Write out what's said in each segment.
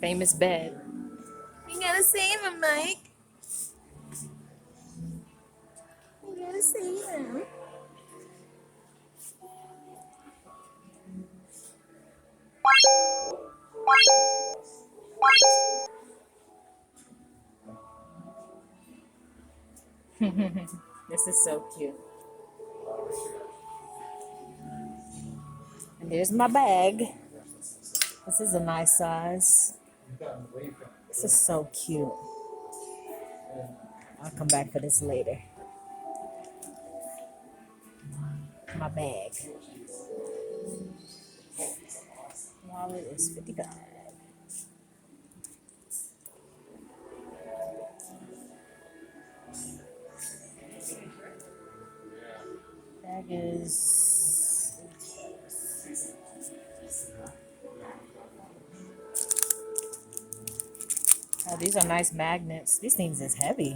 Famous bed. You gotta save him, Mike. You gotta save him. This is so cute. And there's my bag. This is a nice size. This is so cute. I'll come back for this later. My bag. Wallet is 55. Bag is. Oh, these are nice magnets. These things is heavy.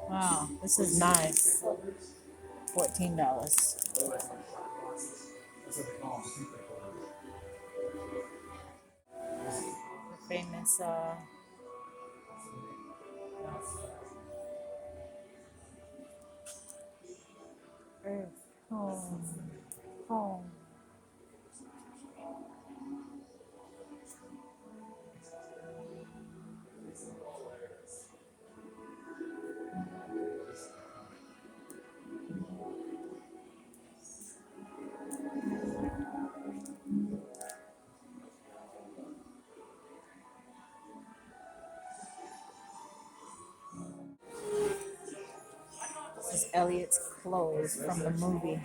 Wow, this is nice. $14. The famous Earth, home. This is Elliot's clothes from the movie.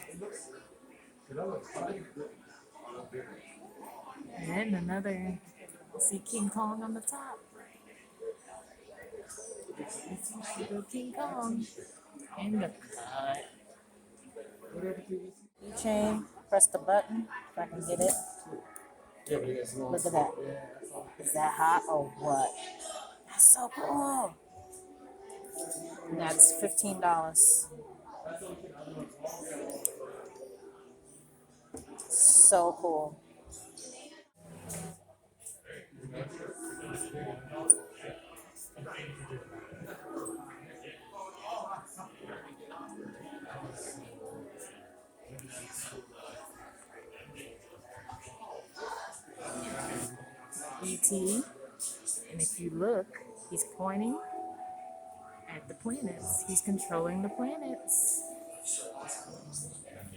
And then another, see King Kong on the top. King Kong. In the cut. Keychain, press the button if I can get it. Look at that. Is that hot or what? That's so cool. And that's $15. So cool. ET. And if you look, he's pointing at the planets. He's controlling the planets.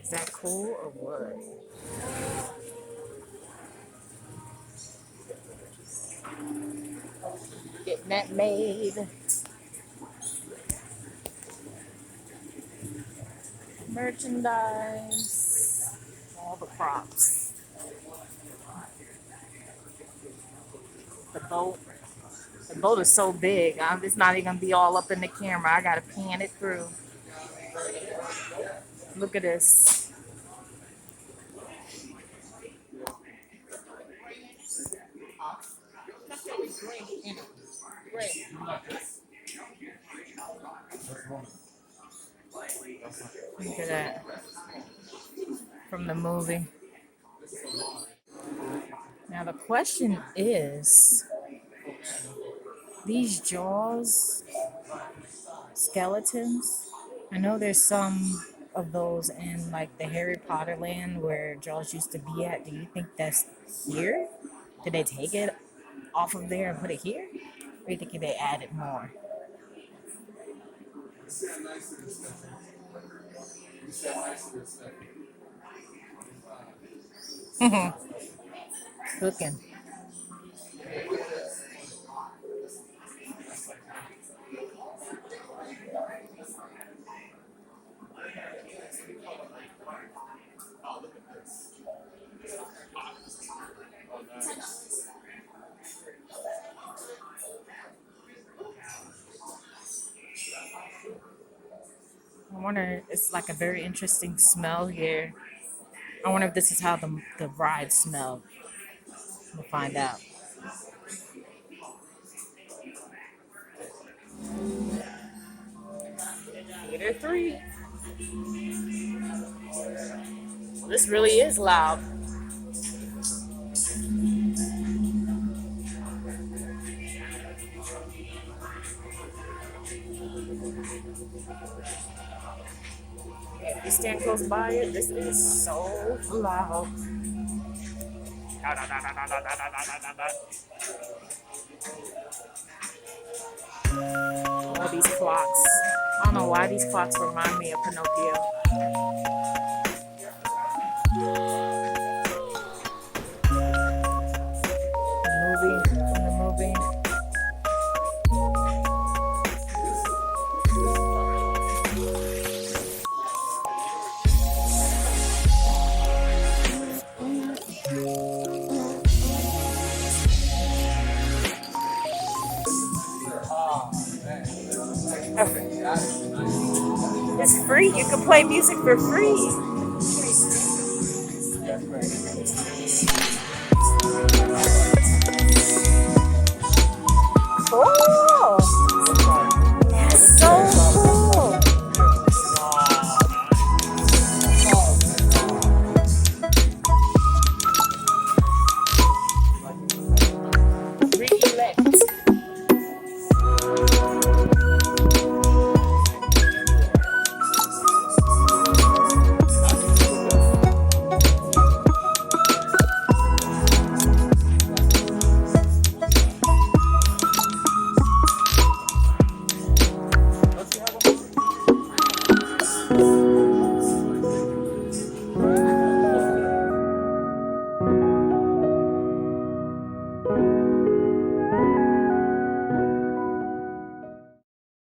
Is that cool or what? Getting that made. Merchandise. All the props. The boat. The boat is so big. It's not even gonna be all up in the camera. I gotta pan it through. Look at this. Look at that. From the movie. Now the question is, these Jaws skeletons, I know there's some of those in like the Harry Potter land where Jaws used to be at. Do you think that's here? Did they take it off of there and put it here? Or do you think they added more? Cooking. I wonder, it's like a very interesting smell here. I wonder if this is how the ride smelled. We'll find out. Theater 3. This really is loud. You stand close by it. This is so loud. All these clocks. I don't know why these clocks remind me of Pinocchio. Movie from the movie. It's free. You can play music for free.